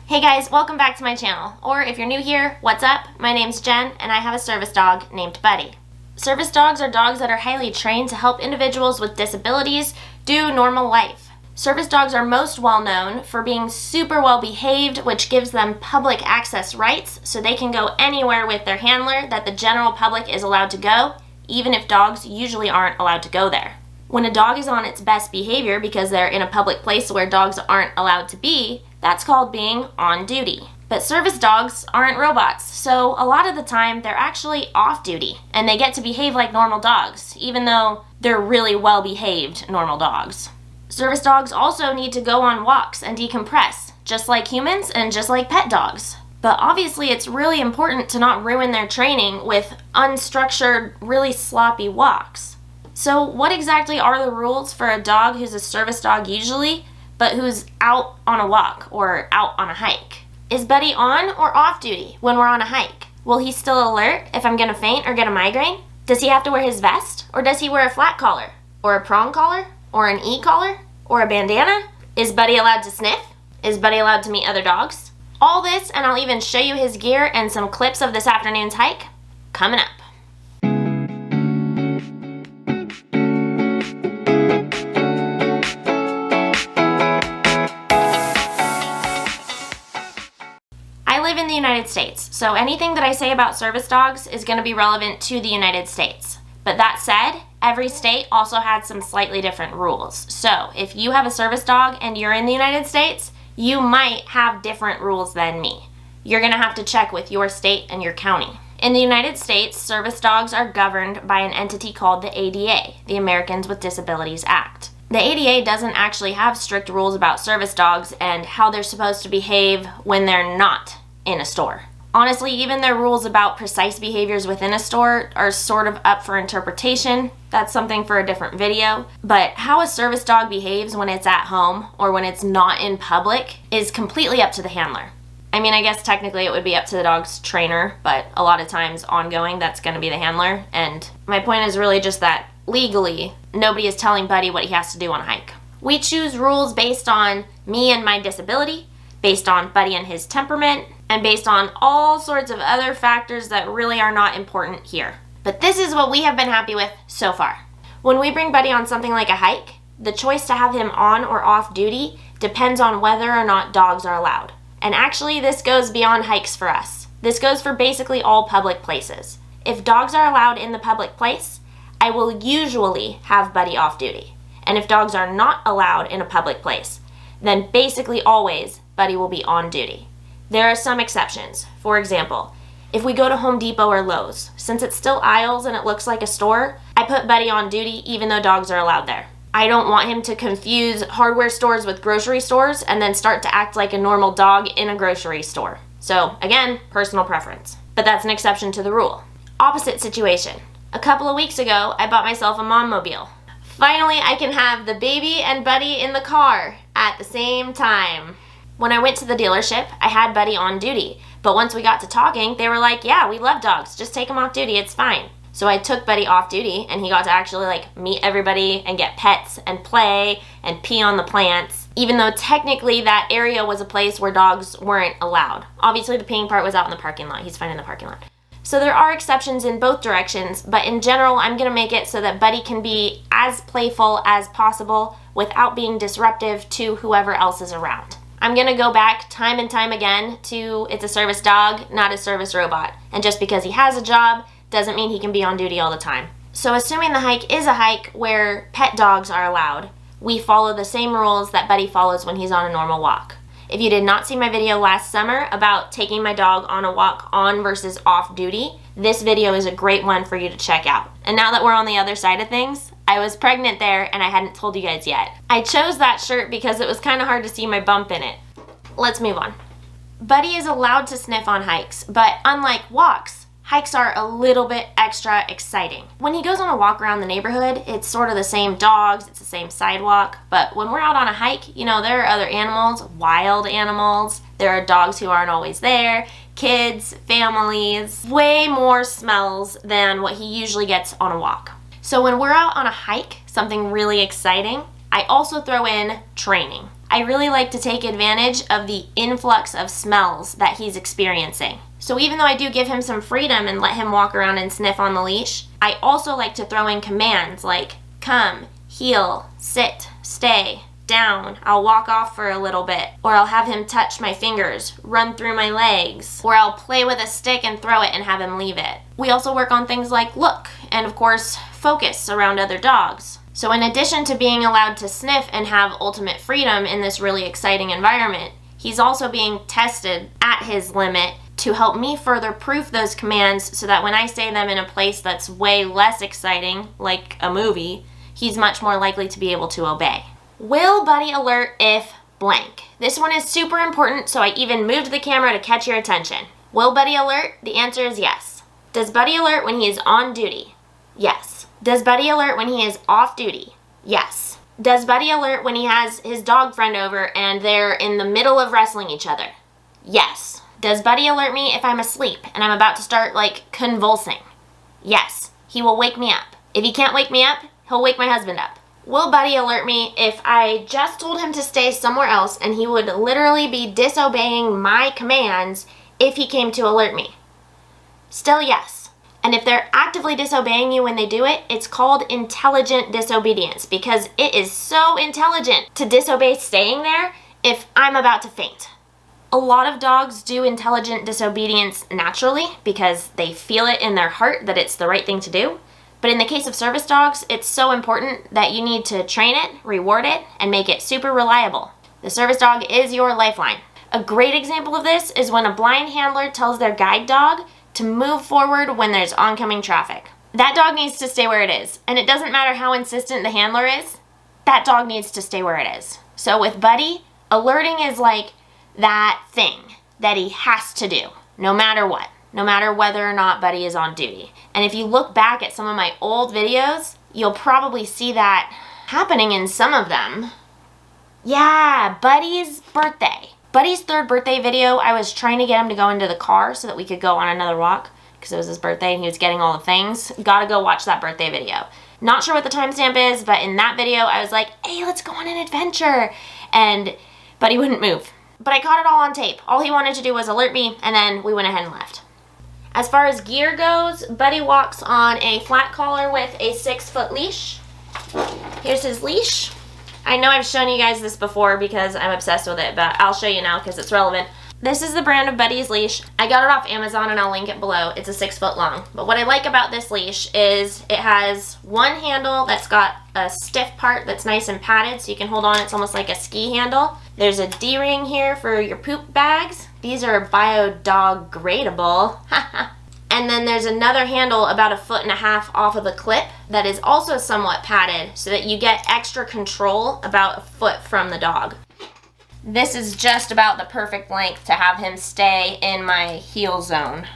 Hey guys, welcome back to my channel. Or if you're new here, what's up? My name's Jen and I have a service dog named Buddy. Service dogs are dogs that are highly trained to help individuals with disabilities do normal life. Service dogs are most well known for being super well behaved, which gives them public access rights so they can go anywhere with their handler that the general public is allowed to go, even if dogs usually aren't allowed to go there. When a dog is on its best behavior because they're in a public place where dogs aren't allowed to be, that's called being on duty. But service dogs aren't robots, so a lot of the time they're actually off duty and they get to behave like normal dogs, even though they're really well behaved normal dogs. Service dogs also need to go on walks and decompress, just like humans and just like pet dogs. But obviously it's really important to not ruin their training with unstructured, really sloppy walks. So what exactly are the rules for a dog who's a service dog usually, but who's out on a walk or out on a hike? Is Buddy on or off duty when we're on a hike? Will he still alert if I'm gonna faint or get a migraine? Does he have to wear his vest, or does he wear a flat collar, or a prong collar, or an e-collar, or a bandana? Is Buddy allowed to sniff? Is Buddy allowed to meet other dogs? All this, and I'll even show you his gear and some clips of this afternoon's hike, coming up. I live in the United States, so anything that I say about service dogs is going to be relevant to the United States. But that said, every state also has some slightly different rules. So if you have a service dog and you're in the United States, you might have different rules than me. You're going to have to check with your state and your county. In the United States, service dogs are governed by an entity called the ADA, the Americans with Disabilities Act. The ADA doesn't actually have strict rules about service dogs and how they're supposed to behave when they're not in a store. Honestly, even their rules about precise behaviors within a store are sort of up for interpretation. That's something for a different video. But how a service dog behaves when it's at home or when it's not in public is completely up to the handler. I mean, I guess technically it would be up to the dog's trainer, but a lot of times ongoing, that's going to be the handler. And my point is really just that legally, nobody is telling Buddy what he has to do on a hike. We choose rules based on me and my disability, based on Buddy and his temperament, and based on all sorts of other factors that really are not important here. But this is what we have been happy with so far. When we bring Buddy on something like a hike, the choice to have him on or off duty depends on whether or not dogs are allowed. And actually, this goes beyond hikes for us. This goes for basically all public places. If dogs are allowed in the public place, I will usually have Buddy off duty. And if dogs are not allowed in a public place, then basically always Buddy will be on duty. There are some exceptions. For example, if we go to Home Depot or Lowe's, since it's still aisles and it looks like a store, I put Buddy on duty even though dogs are allowed there. I don't want him to confuse hardware stores with grocery stores and then start to act like a normal dog in a grocery store. So again, personal preference. But that's an exception to the rule. Opposite situation. A couple of weeks ago, I bought myself a mom-mobile. Finally, I can have the baby and Buddy in the car at the same time. When I went to the dealership, I had Buddy on duty. But once we got to talking, they were like, yeah, we love dogs. Just take him off duty. It's fine. So I took Buddy off duty and he got to actually meet everybody and get pets and play and pee on the plants, even though technically that area was a place where dogs weren't allowed. Obviously the peeing part was out in the parking lot. He's fine in the parking lot. So there are exceptions in both directions, but in general, I'm going to make it so that Buddy can be as playful as possible without being disruptive to whoever else is around. I'm going to go back time and time again to it's a service dog, not a service robot. And just because he has a job doesn't mean he can be on duty all the time. So assuming the hike is a hike where pet dogs are allowed, we follow the same rules that Buddy follows when he's on a normal walk. If you did not see my video last summer about taking my dog on a walk on versus off duty, this video is a great one for you to check out. And now that we're on the other side of things, I was pregnant there and I hadn't told you guys yet. I chose that shirt because it was kind of hard to see my bump in it. Let's move on. Buddy is allowed to sniff on hikes, but unlike walks, hikes are a little bit extra exciting. When he goes on a walk around the neighborhood, it's sort of the same dogs, it's the same sidewalk, but when we're out on a hike, there are other animals, wild animals, there are dogs who aren't always there, kids, families, way more smells than what he usually gets on a walk. So when we're out on a hike, something really exciting, I also throw in training. I really like to take advantage of the influx of smells that he's experiencing. So even though I do give him some freedom and let him walk around and sniff on the leash, I also like to throw in commands like come, heel, sit, stay, down. I'll walk off for a little bit, or I'll have him touch my fingers, run through my legs, or I'll play with a stick and throw it and have him leave it. We also work on things like look and of course focus around other dogs. So in addition to being allowed to sniff and have ultimate freedom in this really exciting environment, he's also being tested at his limit to help me further proof those commands so that when I say them in a place that's way less exciting, like a movie, he's much more likely to be able to obey. Will Buddy alert if blank? This one is super important, so I even moved the camera to catch your attention. Will Buddy alert? The answer is yes. Does Buddy alert when he is on duty? Yes. Does Buddy alert when he is off duty? Yes. Does Buddy alert when he has his dog friend over and they're in the middle of wrestling each other? Yes. Does Buddy alert me if I'm asleep and I'm about to start convulsing? Yes. He will wake me up. If he can't wake me up, he'll wake my husband up. Will Buddy alert me if I just told him to stay somewhere else and he would literally be disobeying my commands if he came to alert me? Still yes. And if they're actively disobeying you when they do it, it's called intelligent disobedience because it is so intelligent to disobey staying there if I'm about to faint. A lot of dogs do intelligent disobedience naturally because they feel it in their heart that it's the right thing to do. But in the case of service dogs, it's so important that you need to train it, reward it, and make it super reliable. The service dog is your lifeline. A great example of this is when a blind handler tells their guide dog to move forward when there's oncoming traffic. That dog needs to stay where it is, and it doesn't matter how insistent the handler is, that dog needs to stay where it is. So with Buddy, alerting is like that thing that he has to do, no matter what, no matter whether or not Buddy is on duty. And if you look back at some of my old videos, you'll probably see that happening in some of them. Yeah, Buddy's birthday. Buddy's 3rd birthday video, I was trying to get him to go into the car so that we could go on another walk because it was his birthday and he was getting all the things. Gotta go watch that birthday video. Not sure what the timestamp is, but in that video I was like, hey, let's go on an adventure. And Buddy wouldn't move. But I caught it all on tape. All he wanted to do was alert me and then we went ahead and left. As far as gear goes, Buddy walks on a flat collar with a 6-foot leash. Here's his leash. I know I've shown you guys this before because I'm obsessed with it, but I'll show you now because it's relevant. This is the brand of Buddy's leash. I got it off Amazon and I'll link it below. It's a 6-foot long. But what I like about this leash is it has one handle that's got a stiff part that's nice and padded so you can hold on. It's almost like a ski handle. There's a D-ring here for your poop bags. These are biodegradable. And then there's another handle about 1.5 feet off of the clip that is also somewhat padded so that you get extra control about 1 foot from the dog. This is just about the perfect length to have him stay in my heel zone.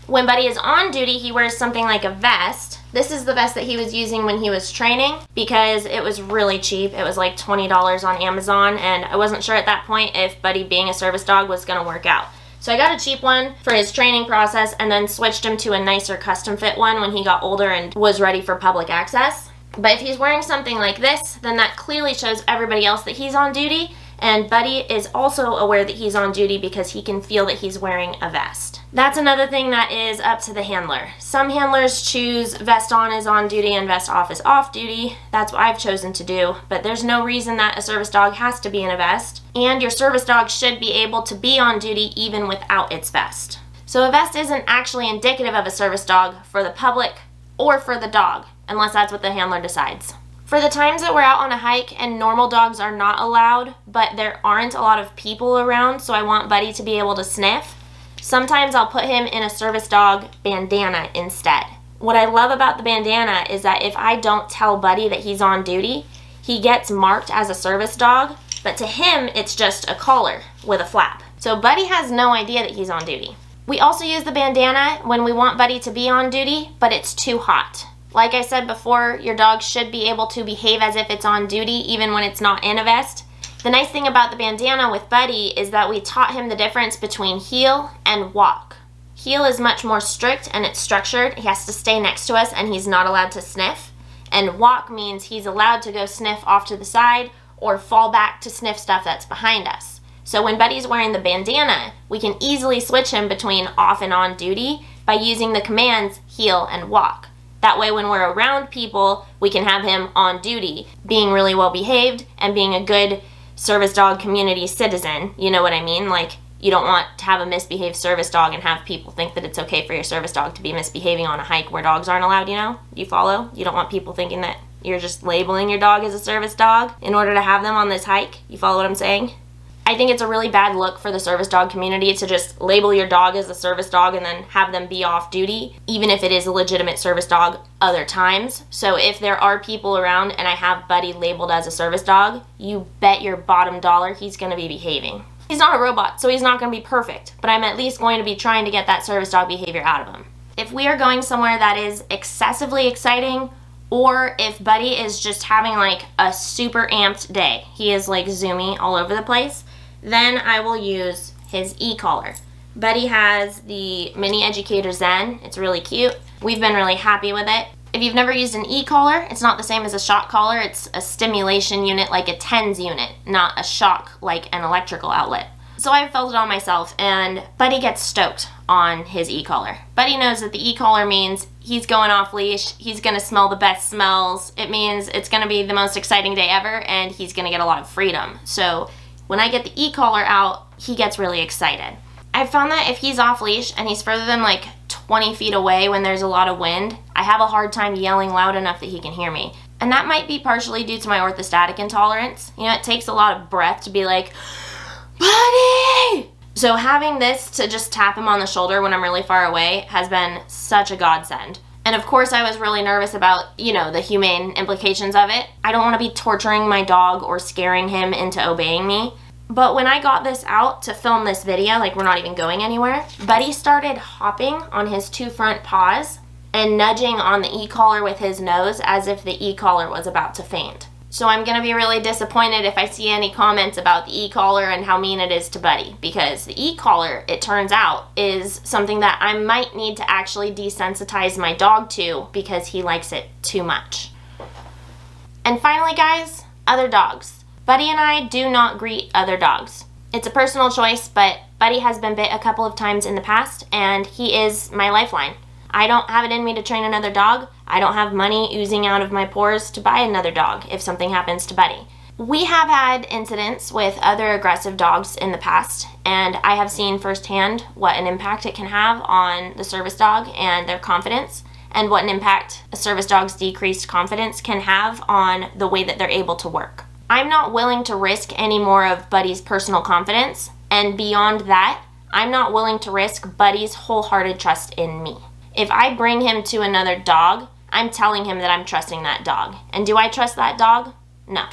When Buddy is on duty, he wears something like a vest. This is the vest that he was using when he was training because it was really cheap. It was like $20 on Amazon, and I wasn't sure at that point if Buddy being a service dog was going to work out. So I got a cheap one for his training process and then switched him to a nicer custom fit one when he got older and was ready for public access. But if he's wearing something like this, then that clearly shows everybody else that he's on duty, and Buddy is also aware that he's on duty because he can feel that he's wearing a vest. That's another thing that is up to the handler. Some handlers choose vest on is on duty and vest off is off duty. That's what I've chosen to do, but there's no reason that a service dog has to be in a vest, and your service dog should be able to be on duty even without its vest. So a vest isn't actually indicative of a service dog for the public or for the dog, unless that's what the handler decides. For the times that we're out on a hike and normal dogs are not allowed, but there aren't a lot of people around, so I want Buddy to be able to sniff, sometimes I'll put him in a service dog bandana instead. What I love about the bandana is that if I don't tell Buddy that he's on duty, he gets marked as a service dog, but to him it's just a collar with a flap. So Buddy has no idea that he's on duty. We also use the bandana when we want Buddy to be on duty, but it's too hot. Like I said before, your dog should be able to behave as if it's on duty even when it's not in a vest. The nice thing about the bandana with Buddy is that we taught him the difference between heel and walk. Heel is much more strict and it's structured. He has to stay next to us and he's not allowed to sniff. And walk means he's allowed to go sniff off to the side or fall back to sniff stuff that's behind us. So when Buddy's wearing the bandana, we can easily switch him between off and on duty by using the commands heel and walk. That way when we're around people, we can have him on duty, being really well behaved and being a good service dog community citizen. You know what I mean? Like, you don't want to have a misbehaved service dog and have people think that it's okay for your service dog to be misbehaving on a hike where dogs aren't allowed, you know? You follow? You don't want people thinking that you're just labeling your dog as a service dog in order to have them on this hike. You follow what I'm saying? I think it's a really bad look for the service dog community to just label your dog as a service dog and then have them be off duty, even if it is a legitimate service dog other times. So if there are people around and I have Buddy labeled as a service dog, you bet your bottom dollar he's going to be behaving. He's not a robot, so he's not going to be perfect, but I'm at least going to be trying to get that service dog behavior out of him. If we are going somewhere that is excessively exciting, or if Buddy is just having like a super amped day, he is like zoomy all over the place, then I will use his e-collar. Buddy has the Mini Educator Zen. It's really cute. We've been really happy with it. If you've never used an e-collar, it's not the same as a shock collar. It's a stimulation unit like a TENS unit, not a shock like an electrical outlet. So I felt it on myself, and Buddy gets stoked on his e-collar. Buddy knows that the e-collar means he's going off leash, he's gonna smell the best smells. It means it's gonna be the most exciting day ever, and he's gonna get a lot of freedom. So when I get the e-collar out, he gets really excited. I've found that if he's off leash and he's further than like 20 feet away when there's a lot of wind, I have a hard time yelling loud enough that he can hear me. And that might be partially due to my orthostatic intolerance. You know, it takes a lot of breath to be like, Buddy! So having this to just tap him on the shoulder when I'm really far away has been such a godsend. And of course I was really nervous about, you know, the humane implications of it. I don't want to be torturing my dog or scaring him into obeying me. But when I got this out to film this video, like we're not even going anywhere, Buddy started hopping on his two front paws and nudging on the e-collar with his nose as if the e-collar was about to faint. So I'm going to be really disappointed if I see any comments about the e-collar and how mean it is to Buddy, because the e-collar, it turns out, is something that I might need to actually desensitize my dog to because he likes it too much. And finally, guys, other dogs. Buddy and I do not greet other dogs. It's a personal choice, but Buddy has been bit a couple of times in the past, and he is my lifeline. I don't have it in me to train another dog. I don't have money oozing out of my pores to buy another dog if something happens to Buddy. We have had incidents with other aggressive dogs in the past, and I have seen firsthand what an impact it can have on the service dog and their confidence, and what an impact a service dog's decreased confidence can have on the way that they're able to work. I'm not willing to risk any more of Buddy's personal confidence, and beyond that, I'm not willing to risk Buddy's wholehearted trust in me. If I bring him to another dog, I'm telling him that I'm trusting that dog. And do I trust that dog? No.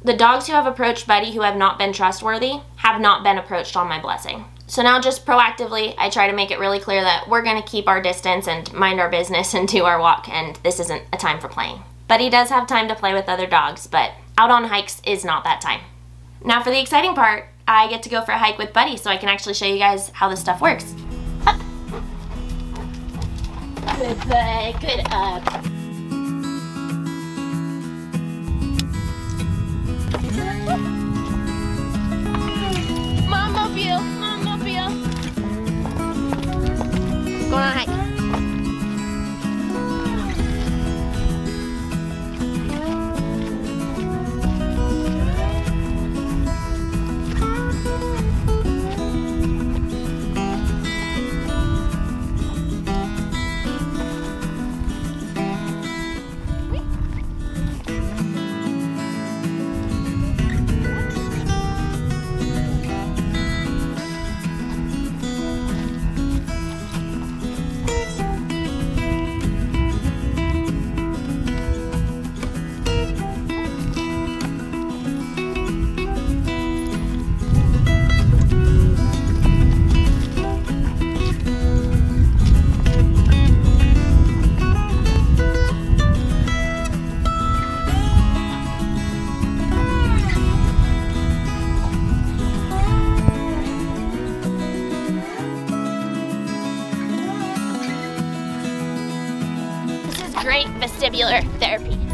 The dogs who have approached Buddy who have not been trustworthy have not been approached on my blessing. So now just proactively, I try to make it really clear that we're going to keep our distance and mind our business and do our walk, and this isn't a time for playing. Buddy does have time to play with other dogs, but out on hikes is not that time. Now for the exciting part, I get to go for a hike with Buddy so I can actually show you guys how this stuff works. Up. Good boy, good up. Mom-mobile, mom-mobile. Going on a hike. Great vestibular therapy.